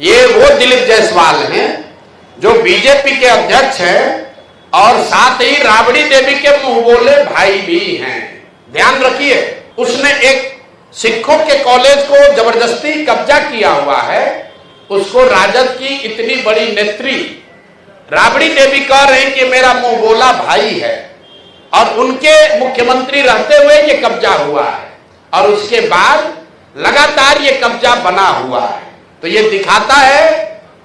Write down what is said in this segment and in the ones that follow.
ये वो दिलीप जायसवाल हैं जो बीजेपी के अध्यक्ष हैं और साथ ही राबड़ी देवी के मुंह बोले भाई भी हैं। ध्यान रखिए, उसने एक सिखों के कॉलेज को जबरदस्ती कब्जा किया हुआ है। उसको राजद की इतनी बड़ी नेत्री राबड़ी देवी कह रहे हैं कि मेरा मुंह बोला भाई है, और उनके मुख्यमंत्री रहते हुए ये कब्जा हुआ है, और उसके बाद लगातार ये कब्जा बना हुआ है। तो ये दिखाता है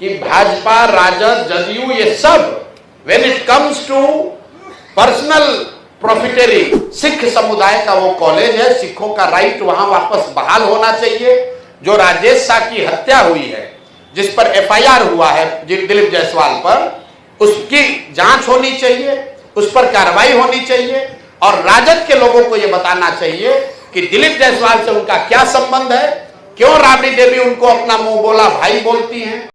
कि भाजपा, राजद, जदयू, ये सब when it comes to personal profiteering, Sikh समुदाय का वो कॉलेज है, सिखों का राइट वहां वापस बहाल होना चाहिए। जो राजेश शाह की हत्या हुई है, जिस पर एफआईआर हुआ है दिलीप जायसवाल पर, उसकी जांच होनी चाहिए, उस पर कार्रवाई होनी चाहिए, और राजद के लोगों को यह बताना चाहिए कि दिलीप जायसवाल से उनका क्या संबंध है, क्यों राबड़ी देवी उनको अपना मुंह बोला भाई बोलती हैं।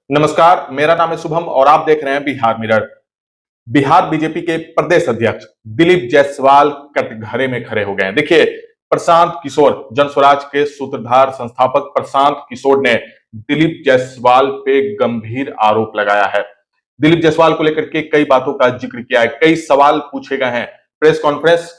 नमस्कार, मेरा नाम है शुभम और आप देख रहे हैं बिहार मिरर। बिहार बीजेपी के प्रदेश अध्यक्ष दिलीप जायसवाल कटघरे में खड़े हो गए हैं। देखिए, प्रशांत किशोर, जन स्वराज के सूत्रधार संस्थापक प्रशांत किशोर ने दिलीप जायसवाल पे गंभीर आरोप लगाया है। दिलीप जायसवाल को लेकर के कई बातों का जिक्र किया है, कई सवाल पूछे गए हैं। प्रेस कॉन्फ्रेंस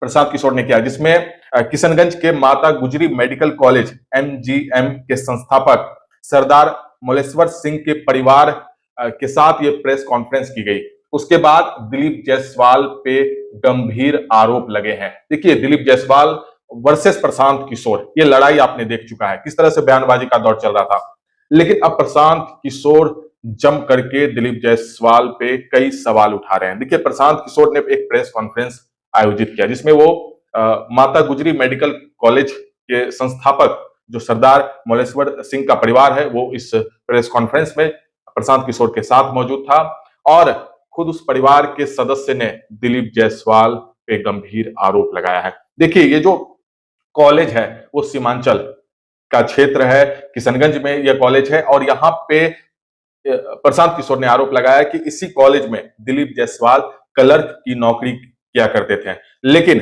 प्रशांत किशोर ने किया, जिसमें किशनगंज के माता गुजरी मेडिकल कॉलेज एमजीएम के संस्थापक सरदार मोलेश्वर सिंह के परिवार के साथ ये प्रेस कॉन्फ्रेंस की गई। उसके बाद दिलीप जायसवाल पे गंभीर आरोप लगे हैं। देखिए, दिलीप जायसवाल वर्सेस प्रशांत किशोर, ये लड़ाई आपने देख चुका है, किस तरह से बयानबाजी का दौर चल रहा था। लेकिन अब प्रशांत किशोर जम करके दिलीप जायसवाल पे कई सवाल उठा रहे हैं। देखिए, प्रशांत किशोर ने एक प्रेस कॉन्फ्रेंस आयोजित किया, जिसमें वो माता गुजरी मेडिकल कॉलेज के संस्थापक जो सरदार मोलेश्वर सिंह का परिवार है, वो इस प्रेस कॉन्फ्रेंस में प्रशांत किशोर के साथ मौजूद था, और खुद उस परिवार के सदस्य ने दिलीप जायसवाल पे गंभीर आरोप लगाया है। देखिए, ये जो कॉलेज है वो सीमांचल का क्षेत्र है, किशनगंज में यह कॉलेज है, और यहाँ पे प्रशांत किशोर ने आरोप लगाया कि इसी कॉलेज में दिलीप जायसवाल क्लर्क की नौकरी किया करते थे। लेकिन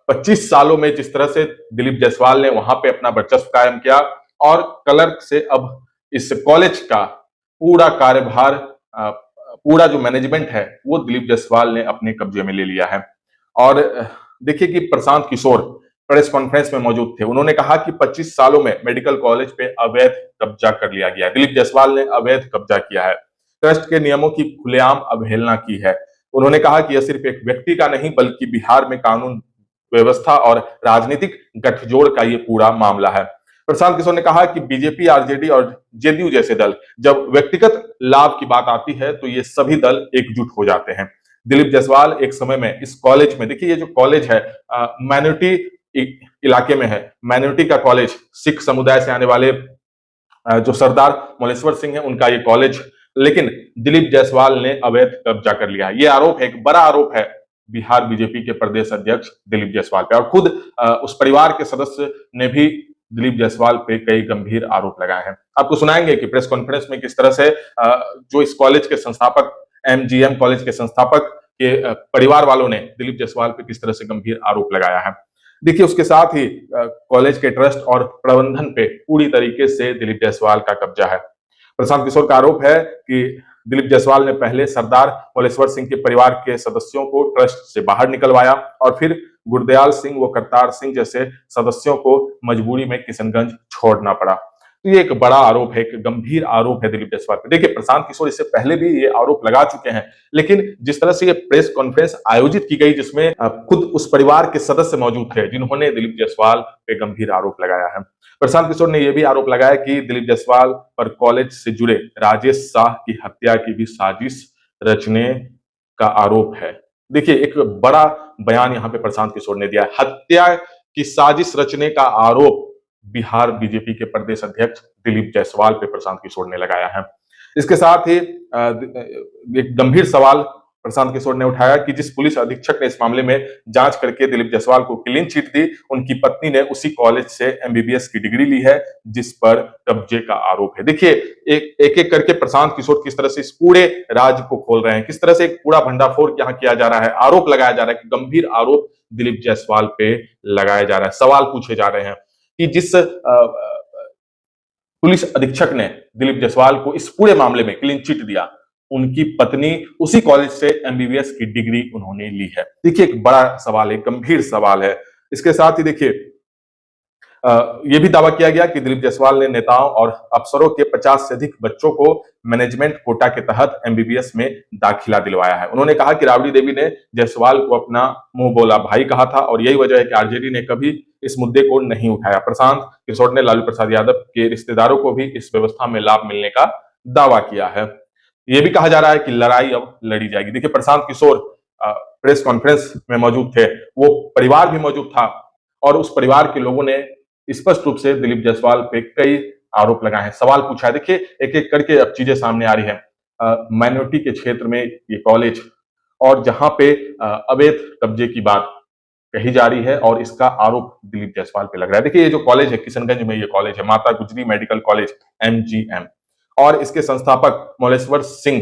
25 सालों में जिस तरह से दिलीप जायसवाल ने वहां पे अपना वर्चस्व कायम किया, और क्लर्क से अब इस कॉलेज का पूरा कार्यभार, पूरा जो मैनेजमेंट है, वो दिलीप जायसवाल ने अपने कब्जे में ले लिया है। और देखिए कि प्रशांत किशोर प्रेस कॉन्फ्रेंस में मौजूद थे। उन्होंने कहा कि 25 सालों में मेडिकल कॉलेज पे अवैध कब्जा कर लिया गया है। दिलीप जायसवाल ने अवैध कब्जा किया है, ट्रस्ट के नियमों की खुलेआम अवहेलना की है। उन्होंने कहा कि यह सिर्फ एक व्यक्ति का नहीं, बल्कि बिहार में कानून व्यवस्था और राजनीतिक गठजोड़ का ये पूरा मामला है। प्रशांत किशोर ने कहा कि बीजेपी, आरजेडी और जेडीयू जैसे दल, जब व्यक्तिगत लाभ की बात आती है तो ये सभी दल एकजुट हो जाते हैं। दिलीप जायसवाल एक समय में इस कॉलेज में, देखिए ये जो कॉलेज है माइनॉरिटी इलाके में है, माइनॉरिटी का कॉलेज, सिख समुदाय से आने वाले जो सरदार मोलेश्वर सिंह है उनका ये कॉलेज, लेकिन दिलीप जायसवाल ने अवैध कब्जा कर लिया है। ये आरोप है, एक बड़ा आरोप है बिहार बीजेपी के प्रदेश अध्यक्ष दिलीप जायसवाल पे, और खुद उस परिवार के सदस्य ने भी दिलीप जायसवाल पे कई गंभीर आरोप लगाए हैं। आपको सुनाएंगे कि प्रेस कॉन्फ्रेंस में किस तरह से जो इस कॉलेज के संस्थापक, एमजीएम कॉलेज के संस्थापक के परिवार वालों ने दिलीप जायसवाल पे किस तरह से गंभीर आरोप लगाया है। देखिए, उसके साथ ही कॉलेज के ट्रस्ट और प्रबंधन पे पूरी तरीके से दिलीप जायसवाल का कब्जा है। प्रशांत किशोर का आरोप है कि दिलीप जायसवाल ने पहले सरदार मोलेश्वर सिंह के परिवार के सदस्यों को ट्रस्ट से बाहर निकलवाया, और फिर गुरदयाल सिंह व करतार सिंह जैसे सदस्यों को मजबूरी में किशनगंज छोड़ना पड़ा। तो ये एक बड़ा आरोप है, एक गंभीर आरोप है दिलीप जायसवाल पर। देखिए, प्रशांत किशोर इससे पहले भी ये आरोप लगा चुके हैं, लेकिन जिस तरह से ये प्रेस कॉन्फ्रेंस आयोजित की गई, जिसमें खुद उस परिवार के सदस्य मौजूद थे जिन्होंने दिलीप जायसवाल पे गंभीर आरोप लगाया है। प्रशांत किशोर ने यह भी आरोप लगाया कि दिलीप जायसवाल पर कॉलेज से जुड़े राजेश शाह की हत्या की भी साजिश रचने का आरोप है। देखिए, एक बड़ा बयान यहाँ पे प्रशांत किशोर ने दिया है। हत्या की साजिश रचने का आरोप बिहार बीजेपी के प्रदेश अध्यक्ष दिलीप जायसवाल पे प्रशांत किशोर ने लगाया है। इसके साथ ही एक गंभीर सवाल प्रशांत किशोर ने उठाया कि जिस पुलिस अधीक्षक ने इस मामले में जांच करके दिलीप जायसवाल को क्लीन चिट दी, उनकी पत्नी ने उसी कॉलेज से एमबीबीएस की डिग्री ली है, जिस पर कब्जे का आरोप है। देखिए, एक एक करके प्रशांत किशोर किस तरह से इस पूरे राज को खोल रहे हैं, किस तरह से एक पूरा भंडाफोड़ यहाँ किया जा रहा है, आरोप लगाया जा रहा है, गंभीर आरोप दिलीप जायसवाल पे लगाया जा रहा है। सवाल पूछे जा रहे हैं कि जिस पुलिस अधीक्षक ने दिलीप जायसवाल को इस पूरे मामले में क्लीन चिट दिया। उनकी पत्नी उसी कॉलेज से एमबीबीएस की डिग्री उन्होंने ली है। देखिए, एक बड़ा सवाल है, गंभीर सवाल है। इसके साथ ही देखिए, यह भी दावा किया गया कि दिलीप जायसवाल ने नेताओं और अफसरों के 50 से अधिक बच्चों को मैनेजमेंट कोटा के तहत एमबीबीएस में दाखिला दिलवाया है। उन्होंने कहा कि राबड़ी देवी ने जायसवाल को अपना मुंह बोला भाई कहा था और यही वजह है कि आरजेडी ने कभी इस मुद्दे को नहीं उठाया। प्रशांत किशोर ने लालू प्रसाद यादव के रिश्तेदारों को भी इस व्यवस्था में लाभ मिलने का दावा किया है। यह भी कहा जा रहा है कि लड़ाई अब लड़ी जाएगी। देखिए, प्रशांत किशोर प्रेस कॉन्फ्रेंस में मौजूद थे, वो परिवार भी मौजूद था और उस परिवार के लोगों ने स्पष्ट रूप से दिलीप जायसवाल पे कई आरोप लगाए हैं, सवाल पूछा है। देखिए, एक एक करके अब चीजें सामने आ रही है। माइनॉरिटी के क्षेत्र में ये कॉलेज और जहां पे अवैध कब्जे की बात कही जा रही है और इसका आरोप दिलीप जायसवाल पे लग रहा है। देखिए, ये जो कॉलेज है किशनगंज में, ये कॉलेज है माता गुजरी मेडिकल कॉलेज MGM, और इसके संस्थापक मोलेश्वर सिंह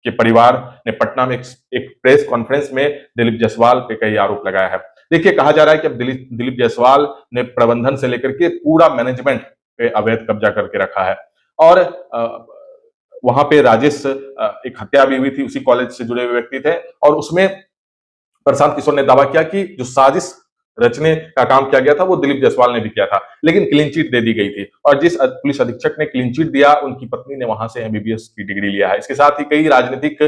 के परिवार ने पटना में एक प्रेस कॉन्फ्रेंस में दिलीप जायसवाल पे कई आरोप लगाया है। देखिए, कहा जा रहा है कि अब दिलीप जायसवाल ने प्रबंधन से लेकर के पूरा मैनेजमेंट पे अवैध कब्जा करके रखा है और वहां पे राजेश एक हत्या भी हुई थी, उसी कॉलेज से जुड़े हुए व्यक्ति थे और उसमें प्रशांत किशोर ने दावा किया कि जो साजिश रचने का काम किया गया था वो दिलीप जायसवाल ने भी किया था, लेकिन क्लीन चिट दे दी गई थी और जिस पुलिस अधीक्षक ने क्लीन चिट दिया उनकी पत्नी ने वहां से एमबीबीएस की डिग्री लिया है। इसके साथ ही कई राजनीतिक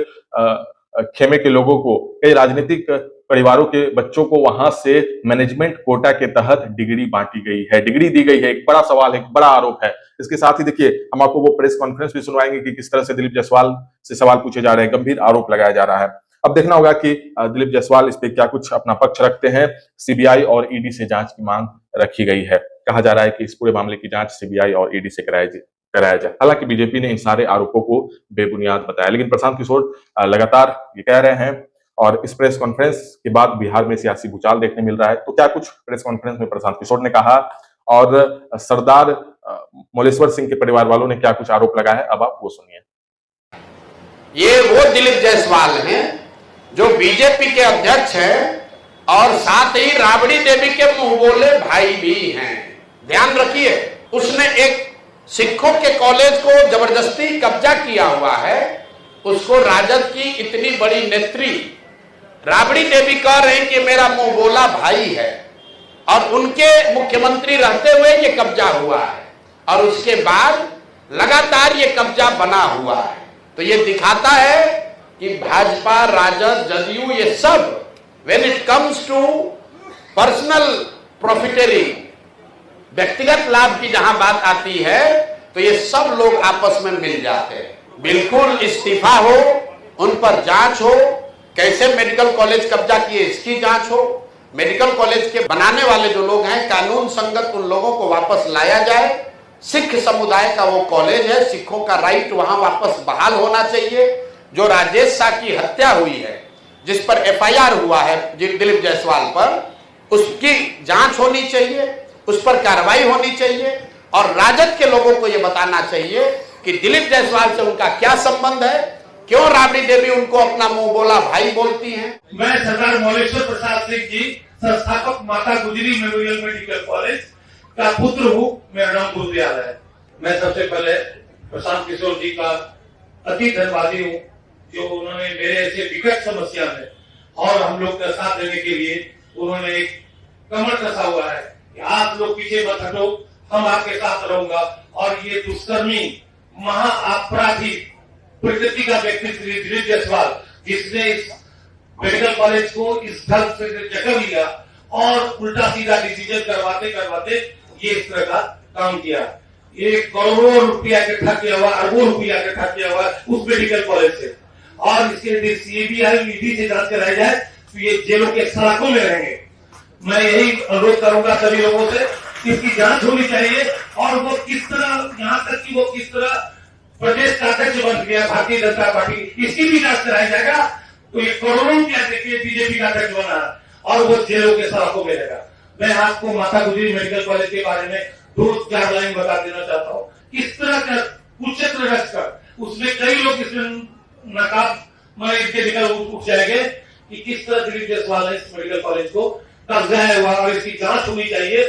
खेमे के लोगों को, कई राजनीतिक परिवारों के बच्चों को वहां से मैनेजमेंट कोटा के तहत डिग्री बांटी गई है, डिग्री दी गई है। एक बड़ा सवाल है, एक बड़ा आरोप है। इसके साथ ही देखिए, हम आपको वो प्रेस कॉन्फ्रेंस भी सुनवाएंगे कि किस तरह से दिलीप जायसवाल से सवाल पूछे जा रहे हैं, गंभीर आरोप लगाया जा रहा है। अब देखना होगा कि दिलीप जायसवाल इस पे क्या कुछ अपना पक्ष रखते हैं। सीबीआई और ईडी से जांच की मांग रखी गई है। कहा जा रहा है कि इस पूरे मामले की जांच सीबीआई और ईडी से कराया जाए। हालांकि बीजेपी ने इन सारे आरोपों को बेबुनियाद बताया, लेकिन प्रशांत किशोर लगातार ये कह रहे हैं और इस प्रेस कॉन्फ्रेंस के बाद बिहार में सियासी भूचाल देखने मिल रहा है। तो क्या कुछ प्रेस कॉन्फ्रेंस में प्रशांत किशोर ने कहा और सरदार मोलेश्वर सिंह के परिवार वालों ने क्या कुछ आरोप लगाया है, अब आप वो सुनिए। ये वो दिलीप जायसवाल हैं जो बीजेपी के अध्यक्ष हैं और साथ ही राबड़ी देवी के मुंह बोले भाई भी हैं। ध्यान रखिए, उसने एक सिखों के कॉलेज को जबरदस्ती कब्जा किया हुआ है। उसको राजद की इतनी बड़ी नेत्री राबड़ी देवी कह रहे हैं कि मेरा मुंह बोला भाई है और उनके मुख्यमंत्री रहते हुए ये कब्जा हुआ है और उसके बाद लगातार ये कब्जा बना हुआ है। तो ये दिखाता है कि भाजपा, राजद, जदयू, ये सब when it comes to personal profiteering, व्यक्तिगत लाभ की जहां बात आती है तो ये सब लोग आपस में मिल जाते हैं। बिल्कुल इस्तीफा हो, उन पर जांच हो, कैसे मेडिकल कॉलेज कब्जा किए इसकी जांच हो, मेडिकल कॉलेज के बनाने वाले जो लोग हैं कानून संगत उन लोगों को वापस लाया जाए। सिख समुदाय का वो कॉलेज है, सिखों का राइट वहां वापस बहाल होना चाहिए। जो राजेश शाह की हत्या हुई है, जिस पर एफआईआर हुआ है दिलीप जायसवाल पर, उसकी जांच होनी चाहिए, उस पर कार्रवाई होनी चाहिए और राजद के लोगों को यह बताना चाहिए कि दिलीप जायसवाल से उनका क्या संबंध है, क्यों राबड़ी देवी उनको अपना मुंह बोला भाई बोलती हैं। मैं सरदार मोलेश्वर प्रसाद सिंह जी, संस्थापक माता गुजरी मेमोरियल मेडिकल कॉलेज का पुत्र हूँ। मेरा नाम गुरुदयाल है। मैं सबसे पहले प्रशांत किशोर जी का अति धन्यवादी हूँ जो उन्होंने मेरे ऐसे विकट समस्या में और हम लोग का साथ देने के लिए उन्होंने एक कमर कसा हुआ है कि आप लोग पीछे मत हटो, हम आपके साथ रहूंगा। और ये दुष्कर्मी महा अपराधी प्रकृति का व्यक्ति श्री दिलीप जायसवाल, जिसने इस मेडिकल कॉलेज को इस ढंग से जकड़ लिया और उल्टा सीधा डिसीजन करवाते करवाते ये इस तरह का काम किया। ये करोड़ों रुपया इकट्ठा किया हुआ, अरबों रुपया इकट्ठा किया हुआ उस मेडिकल कॉलेज से, और इसके सीबीआई ईडी से जांच कराई जाए तो ये जेलों के सलाखों में रहेंगे। मैं यही अनुरोध करूंगा सभी लोगों से कि इसकी जांच होनी चाहिए और वो किस तरह, यहाँ तक कि वो किस तरह प्रदेश का अध्यक्ष बन गया भारतीय जनता पार्टी, इसकी भी जांच कराया जाएगा। तो ये करोड़ों रुपया देखिए बीजेपी का अध्यक्ष बना और वो जेलों के सलाखों में रहेगा। मैं आपको माता गुजरी मेडिकल कॉलेज के बारे में 2-4 लाइन बता देना चाहता हूँ। किस तरह का कुचित्र रचकर उसमें कई लोग इसमें नकाब इनके निकल उठ जाएंगे कि किस तरह दिलीप जायसवाल ने इस मेडिकल कॉलेज को कब्जा हुआ और इसकी जांच होनी चाहिए।